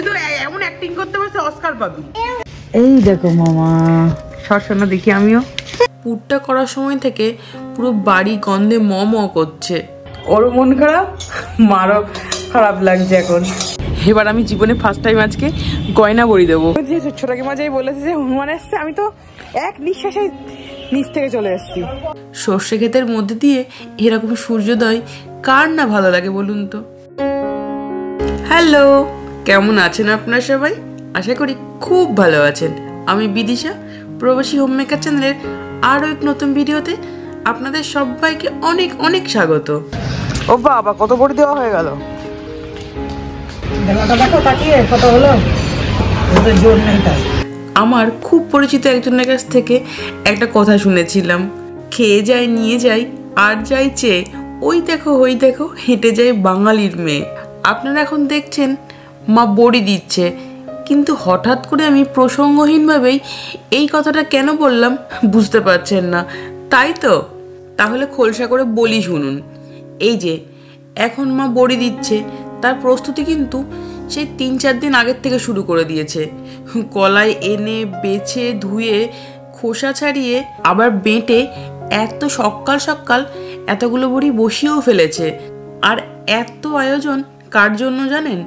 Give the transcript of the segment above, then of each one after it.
তুই তো এমন অ্যাক্টিং করতে পারছিস অস্কার পাবি। এই দেখো মামা শোনো দেখি আমিও। পুরটা করার সময় থেকে পুরো বাড়ি গন্ধে ম ম করছে। ওর মন খারাপ, মারও খারাপ লাগছে এখন। এবার আমি জীবনে ফার্স্ট টাইম আজকে গয়না বড়ি দেবো। ছোটাকে মাঝাই বলেছে যে হনুমান এসছে, আমি তো এক নিঃশ্বাসে নিচ থেকে চলে এসেছি। সর্ষে ক্ষেতের মধ্যে দিয়ে এরকম সূর্যোদয় কার না ভালো লাগে বলুন তো। হ্যালো, কেমন আছেন আপনারা সবাই? আশা করি খুব ভালো আছেন। আমি বিদিশা, প্রবাসী হোমমেকার চ্যানেলের আরও এক নতুন ভিডিওতে আপনাদের সবাইকে অনেক অনেক স্বাগত। ও বাবা, কত বড়ি দেওয়া হয়ে গেল। আমার খুব পরিচিত একজনের কাছ থেকে একটা কথা শুনেছিলাম, খেয়ে যায় নিয়ে যায় আর যাই চেয়ে ওই দেখো হেঁটে যায় বাঙালির মেয়ে। আপনারা এখন দেখছেন মা বড়ি দিচ্ছে, কিন্তু হঠাৎ করে আমি প্রসঙ্গহীনভাবেই এই কথাটা কেন বললাম বুঝতে পারছেন না, তাই তো? তাহলে খোলসা করে বলি শুনুন। এই যে এখন মা বড়ি দিচ্ছে, তার প্রস্তুতি কিন্তু সেই 3-4 দিন আগের থেকে শুরু করে দিয়েছে। কলাই এনে বেছে ধুয়ে খোসা ছাড়িয়ে আবার বেটে এত সকাল সকাল এতগুলো বড়ি বসিয়েও ফেলেছে। আর এত আয়োজন কার জন্য জানেন?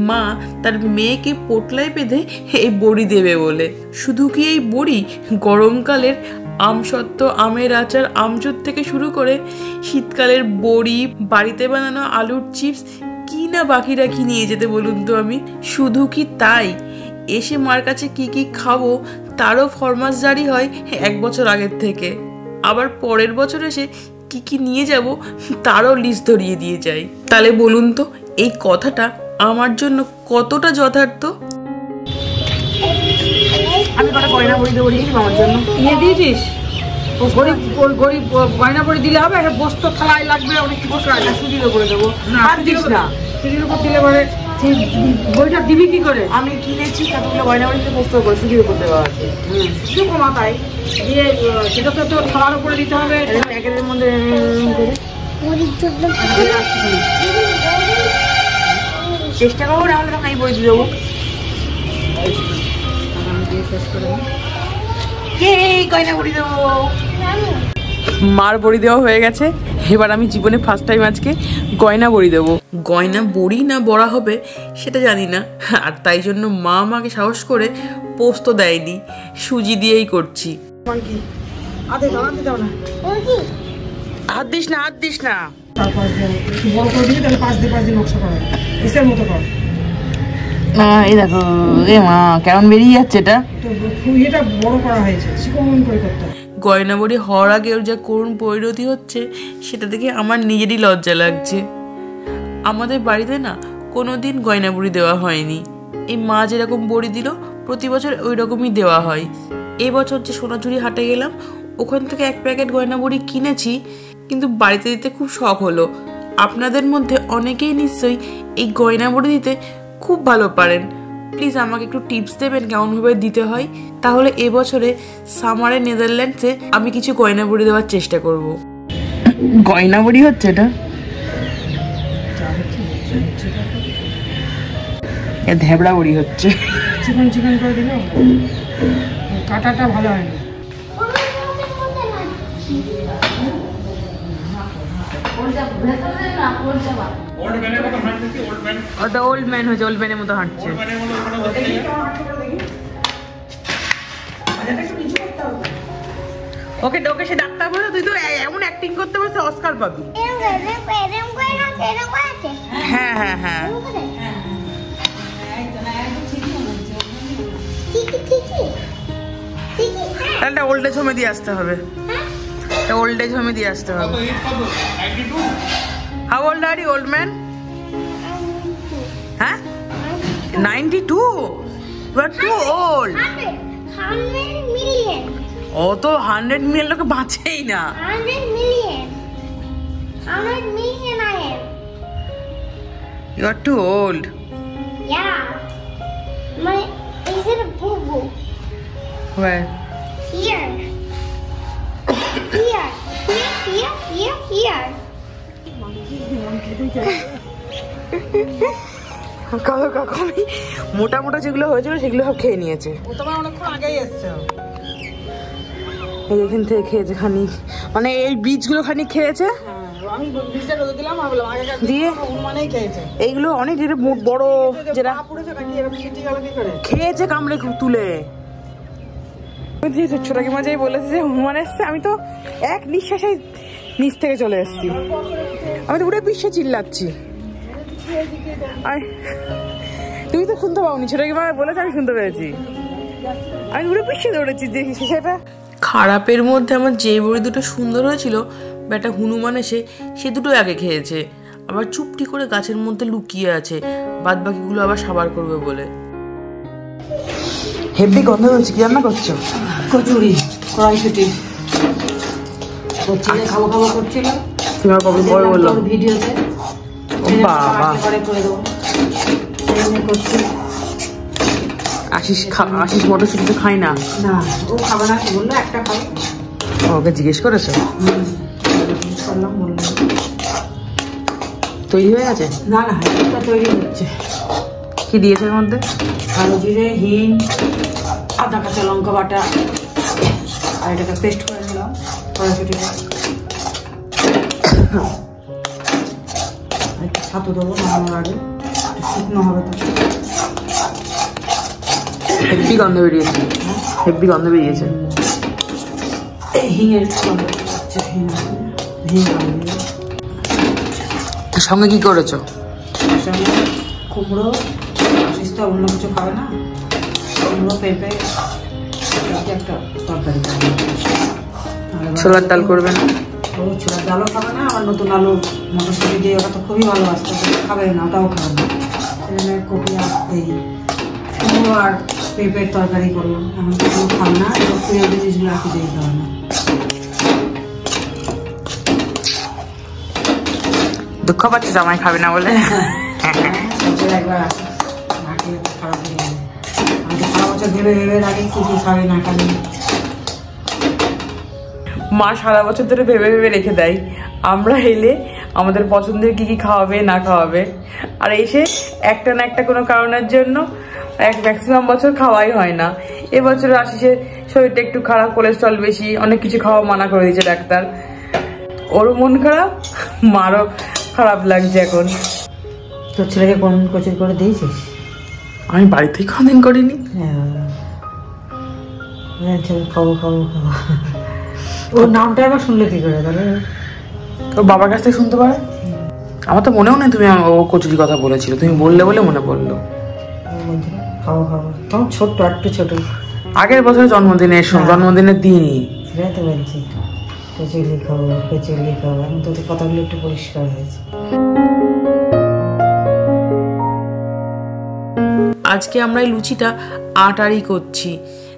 মা তার মেয়েকে পোটলায় বেঁধে এই বড়ি দেবে বলে। শুধু কি এই বড়ি, গরমকালের আমসত্ত্ব, আমের আচার, আমচুর থেকে শুরু করে শীতকালের বড়ি, বাড়িতে বানানো আলুর চিপস, কি না বাকি রাখি নিয়ে যেতে বলুন তো আমি। শুধু কি তাই, এসে মার কাছে কি কি খাবো তারও ফরমাস জারি হয় 1 বছর আগের থেকে। আবার পরের বছর এসে কি কি নিয়ে যাব তারও লিস্ট ধরিয়ে দিয়ে যায়। তাহলে বলুন তো এই কথাটা আমার জন্য কতটা যথার্থ। আমি কটা গয়না বড়ি দেবো আমার জন্য নিয়ে দিয়েছিস। গরিব গয়না বড়ি দিলে হবে, একটা বস্ত থালায় লাগবে, অনেক কিছু লাগবে, সুজির উপরে দেবো। আর দিস না, সুজির উপর দিলে পরে বইটা দিবি কি করে? আমি কিনেছি কতগুলো গয়না বড়িতে বস্ত করে সুজির উপর দেওয়া আছে। শুকো মাথায় দিয়ে সেটা তো তোর থালার উপরে দিতে হবে, প্যাকেটের মধ্যে চেষ্টা করবো, নাহলে তখন এই বই দিয়ে দেবো। গয়না বড়ি দেবো, মার বড়ি দেওয়া হয়ে গেছে। এবার আমি জীবনে ফার্স্ট টাইম আজকে গয়না বড়ি দেবো। গয়না বড়ি না বড়া হবে সেটা জানি না, আর তাই জন্য মা আমাকে সাহস করে পোস্ত দেয়নি, সুজি দিয়েই করছি। হাত দিস না, হাত দিস না। এই দেখো মা কেমন বেরিয়ে যাচ্ছে। এটা বড় করা হয়েছে, গয়না বড়ি হওয়ার আগে ওর যা করুণ পরিণতি হচ্ছে সেটা দেখে আমার নিজেরই লজ্জা লাগছে। আমাদের বাড়িতে না কোনোদিন গয়না বড়ি দেওয়া হয়নি। এই মা যেরকম বড়ি দিল প্রতি বছর ওই রকমই দেওয়া হয়। এবছর যে সোনাঝুরি হাটে গেলাম, ওখান থেকে 1 প্যাকেট গয়না বড়ি কিনেছি, কিন্তু বাড়িতে দিতে খুব শখ হলো। আপনাদের মধ্যে অনেকেই নিশ্চয়ই এই গয়না বড়ি দিতে খুব ভালো পারেন। প্লিজ আমাকে একটু টিপস দেবেন কেমনভাবে দিতে হয়, তাহলে এবছরে সামারে নেদারল্যান্ডসে আমি কিছু গয়না বড়ি দেওয়ার চেষ্টা করব। গয়না বড়ি হচ্ছে এটা ধেবড়া বড়ি হচ্ছে। চিকন চিকন করে দিলে কাটাটা ভালো হয় না। ওল্ড ম্যান হচ্ছে, ওল্ড ম্যানের মতো হাঁটছে। ওকে ওকে সে ডাক্তার বলে, তুই তো এমন অ্যাক্টিং করতে পারছিস অস্কার পাবি। হ্যাঁ হ্যাঁ হ্যাঁ, তাহলে ওল্ড এজ হোমে দিয়ে আসতে হবে, ওল্ড এজ হোমে দিয়ে আসতে হবে। How old are you, old man? Huh? 92? You are too old. 100 million. ও তো 100 মিলিয়ন লোকে বাঁচেই না। 100 million. 100 million I am. You are too old. Yeah. Is it a boo boo? Where? Here. Here. কালো কাকু মোটা মোটা যেগুলো হয়েছিল সেগুলো সব খেয়ে নিয়েছে। ও তোমার অনেকক্ষণ আগেই এসছে। এখান থেকে খেয়েছে খানিক, মানে এই বীজগুলো খানিক খেয়েছে। আমি বীজটা রোদে দিলাম ভাবলাম আগে দিয়ে মানেই খেয়েছে। এইগুলো অনেক যেটা বড় যেটা খেয়েছে কামড়ে তুলে। ছোট কি মজাই বলেছে যে হনুমান এসছে, আমি তো এক নিঃশ্বাসে নিচ থেকে চলে এসছি। আমি তো পুরো বিশ্বে চিল্লাচ্ছি। তুমি তো শুনতে পাওনি, ছোট কি মা বলেছে, আমি শুনতে পেয়েছি। আমি পুরো বিশ্বে দৌড়েছি যে সেটা। খারাপের মধ্যে আমার যে বড়ি দুটো সুন্দর হয়েছিল, বেটা হনুমান এসে সে দুটো আগে খেয়েছে, আবার চুপটি করে গাছের মধ্যে লুকিয়ে আছে বাদ বাকিগুলো আবার সাবার করবে বলে। হেভি গন্ধ হচ্ছে। কি রান্না করছো? কচুরি, কড়াইশুটি করছিলে, খাবো খাবো করছিল। তোমার কবে বড় বললো ভিডিওতে, বাবা করে দেবো করছি। আশিস মটরশুটি তো খাই না। না ও খাবে না, কি বললো একটা খাবে। ওকে জিজ্ঞেস করেছো? করলাম, বললাম তৈরি হয়ে গেছে? না না এটা তৈরি হচ্ছে। কি দিয়েছে এর মধ্যে? কালো জিরে, হিং, আদা, কাঁচা লঙ্কা বাটা, আর এটাকে পেস্ট করে নিলাম কড়াইশুটিটা। একটু ছাতু দেবো নামানোর আগে, শুকনো হবে তো। হেভি গন্ধ বেরিয়েছে, হেভি গন্ধ বেরিয়েছে। এই হিঙের গন্ধ হচ্ছে, হিং সঙ্গে কি করেছো? সঙ্গে কুমড়ো, আশিস তো অন্য কিছু খাবে না, কুমড়ো, পেঁপে একটা তরকারি খাবে। ছোলার ডাল করবে না? ও ছোলার ডালও খাবে না, আবার নতুন আলু মটরশুটি দিয়ে ওটা তো খুবই ভালোবাসতো, খাবে না, ওটাও খাবে না। সেখানে কপি আর এই কুমড়ো আর পেঁপের তরকারি করলাম। এখন কিছু খাবে না, প্রিয় জিনিসগুলো আর কিছুই খাবে না। দুঃখ পাচ্ছে জামাই খাবে না বলে? একবার খারাপ হয়ে যাবে। আমি তো সারা বছর ভেবে ভেবে আগে কি কি খাবে না খাবে। মা সারা বছর ধরে ভেবে ভেবে রেখে দেয় আমরা এলে আমাদের পছন্দের কি কি খাওয়াবে না খাওয়াবে, আর এসে একটা না একটা কোনো কারণের জন্য ম্যাক্সিমাম বছর খাওয়াই হয় না। এবছর আশিসের শরীরটা একটু খারাপ, কোলেস্ট্রল বেশি, অনেক কিছু খাওয়া মানা করে দিয়েছে ডাক্তার। ওরও মন খারাপ, মারও খারাপ লাগছে এখন। তোর ছেলেকে কোন কচুরি করে দিয়েছিস? আমি বাড়িতেই কোনদিন করিনি। খাবো খাবো খাবো। ওর নামটা এবার শুনলে কি করে তাহলে? তোর বাবার কাছ থেকে শুনতে পারে। আমার তো মনেও নেই তুমি ও কচুরি কথা বলেছিল, তুমি বললে বলে মনে পড়লো। খাবো খাবো, তখন ছোট্ট, একটু ছোট, আগের বছরের জন্মদিনের দিনই। সেটাই তো বলছি, কচুরি খাবো কচুরি খাবো। এখন তো কথাগুলো একটু পরিষ্কার হয়েছে। আজকে আমরা এই লুচিটা আটারই করছি,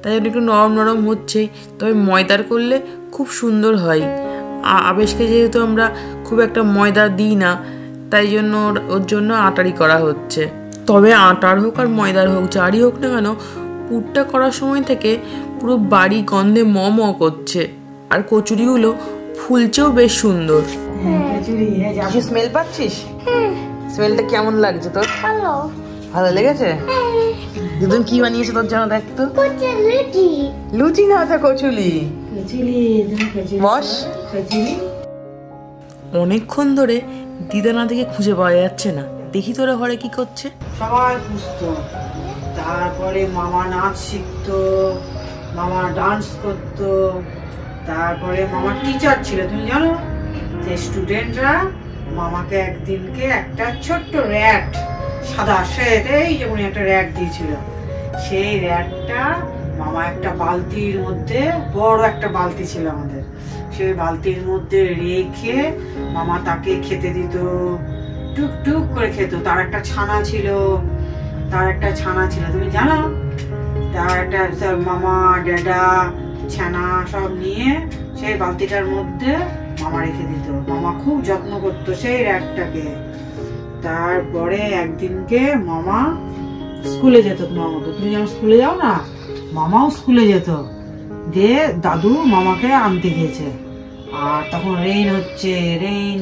তাই জন্য একটু নরম নরম হচ্ছে, তবে ময়দার করলে খুব সুন্দর হয়। আবেশকে যেহেতু আমরা খুব একটা ময়দা দিই না, তাই জন্য ওর জন্য আটারই করা হচ্ছে। তবে আটার হোক আর ময়দার হোক, যারই হোক না কেন, পুরটা করার সময় থেকে পুরো বাড়ি গন্ধে ম ম করছে, আর কচুরিগুলো ফুলছেও বেশ সুন্দর। স্মেল পাচ্ছিস? স্মেলটা কেমন লাগছে তোর? ভালো লেগেছে? দুদিন কি বানিয়েছে তোর জন্য দেখ তো। লুচি না, তো কচুরি। বস। অনেকক্ষণ ধরে দিদা দিকে খুঁজে পাওয়া যাচ্ছে না, দেখি তোরা ঘরে কি করছে। সবাই বুঝতো, তারপরে মামা নাচ শিখতো, মামা ডান্স করতো, তারপরে মামা টিচার ছিল। তুমি জানো যে স্টুডেন্টরা মামাকে একদিনকে একটা ছোট্ট র্যাট, সাদা এই যেমন একটা র্যাট দিয়েছিল। সেই র্যাটটা মামা একটা বালতির মধ্যে, বড় একটা বালতি ছিল আমাদের, সেই বালতির মধ্যে রেখে মামা তাকে খেতে দিত, টুক টুক করে খেত। তার একটা ছানা ছিল, তুমি জানো? তার একটা মামা ড্যাডা ছানা সব নিয়ে সেই বালতিটার মধ্যে মামা রেখে দিত। মামা খুব যত্ন করতো সেই র্যাটটাকে। তারপরে একদিনকে মামা স্কুলে যেত, তোমার মতো, তুমি যেমন স্কুলে যাও না, মামাও স্কুলে যেত। দিয়ে দাদু মামাকে আনতে গেছে, আর তখন রেইন হচ্ছে, রেইন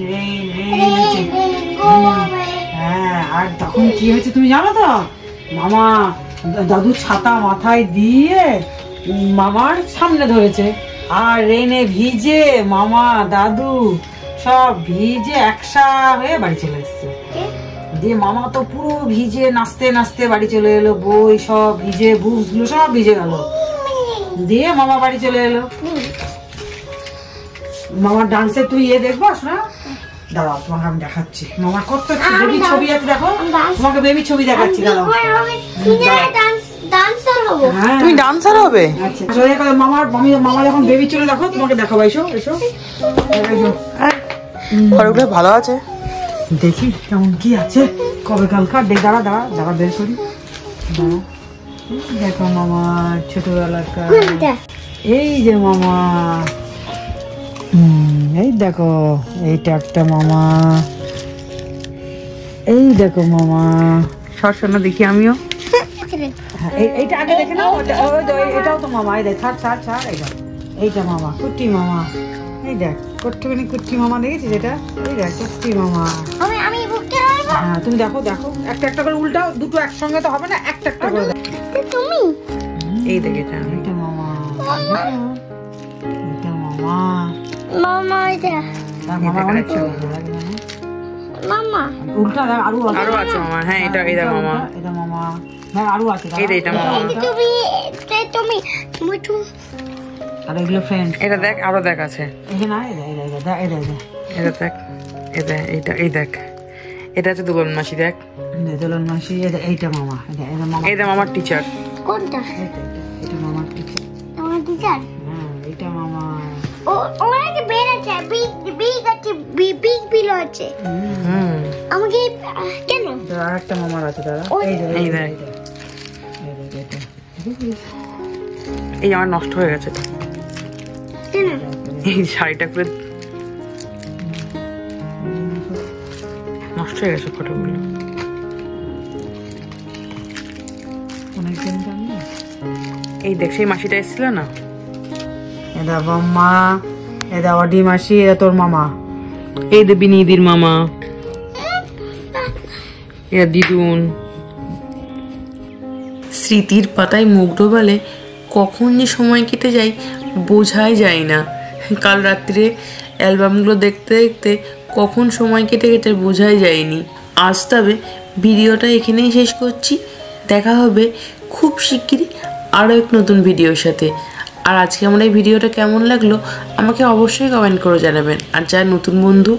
হ্যাঁ, আর তখন কি হয়েছে তুমি জানো তো? মামা দাদু ছাতা মাথায় দিয়ে মামার সামনে ধরেছে, আর রেনে ভিজে মামা দাদু সব ভিজে একসা হয়ে বাড়ি চলে এসছে। দিয়ে মামা তো পুরো ভিজে নাচতে নাচতে বাড়ি চলে এলো, বই সব ভিজে, বুকস গুলো সব ভিজে গেল। দিয়ে মামা বাড়ি চলে এলো। মামার ডান্সের তুই দেখবো না? দাঁড়াও, তোমাকে আমি দেখাচ্ছি। মামার কত বেবি ছবি আছে, দেখো তোমাকে বেবি ছবি দেখাচ্ছি। দাঁড়াও, তুমি ডান্সার হবে? আচ্ছা, মামা যখন বেবি চলে, দেখো তোমাকে দেখাবো। এসো এসো ঘরগুলো ভালো আছে, দেখি কেমন কি আছে কবে কালকার। দাঁড়া দাঁড়া দাঁড়া বের করি। দেখো মামার ছোটবেলাকার, এই যে মামা, এই দেখো এইটা একটা মামা, এই দেখো মামা। সরসনা দেখি আমিও। এইটা আগে দেখে নাও, এটাও তো মামা। এই দেখ, ছাড় ছাড় ছাড়, এইটা মামা, কুট্টি মামা। এই দেখ কতখানি কুট্টি মামা দেখেছিস? এটা এই দেখ কুট্টি মামা। হ্যাঁ, তুমি দেখো দেখো, একটা একটা করে উল্টাও, দুটো একসঙ্গে তো হবে না, একটা একটা করে দেখো। তুমি এই দেখ, এটা মামা, এটা মামা। মামা এটা মামা অনেক ছোট। মামা উল্টা দেখ, আরো আছে মামা। হ্যাঁ, এটা এটা মামা, এটা মামা। হ্যাঁ, আরো আছে। এটা মামা। তুমি তুমি তুমি আর এগুলো ফ্রেন্ড। এটা দেখ, আরো দেখ আছে। এটা না, এটা এটা দেখ, এটা এইটা, এই দেখ, এটা আছে দুলন মাসি। দেখ দোলন মাসি। এইটা মামা, এটা মামা। এইটা মামার টিচার। কোনটা? এটা মামার টিচার। তোমার টিচার? হ্যাঁ, এটা মামা। ও অনেক বের আছে, বিগ আছে, বিগ বিল আছে। আমাকে কেন? আর একটা মামার আছে, দাদা। এই দেখ, এই আমার নষ্ট হয়ে গেছে। কেন? এই শাড়িটা করে নষ্ট হয়ে গেছে ফটোগুলো। এই দেখ, সেই মাসিটা এসেছিল না? এটা মামা, এটা অডি মাসি, এটা তোর মামা। এই দে বিনিদির মামা, এটা দিদুন। স্মৃতির পাতায় মুখ ডোবালে কখন যে সময় কেটে যায় বোঝাই যায় না। কাল রাত্রে অ্যালবামগুলো দেখতে দেখতে কখন সময় কেটে কেটে বোঝাই যায়নি। আজ তবে ভিডিওটা এখানেই শেষ করছি। দেখা হবে খুব শিগগিরই আরও এক নতুন ভিডিওর সাথে। আর আজকে আমার এই ভিডিওটা কেমন লাগলো আমাকে অবশ্যই কমেন্ট করে জানাবেন। আর যারা নতুন বন্ধু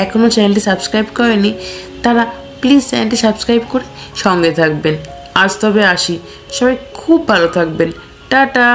এখনও চ্যানেলটি সাবস্ক্রাইব করেনি, তারা প্লিজ চ্যানেলটি সাবস্ক্রাইব করে সঙ্গে থাকবেন। আজ তবে আসি, সবাই খুব ভালো থাকবেন। টাটা।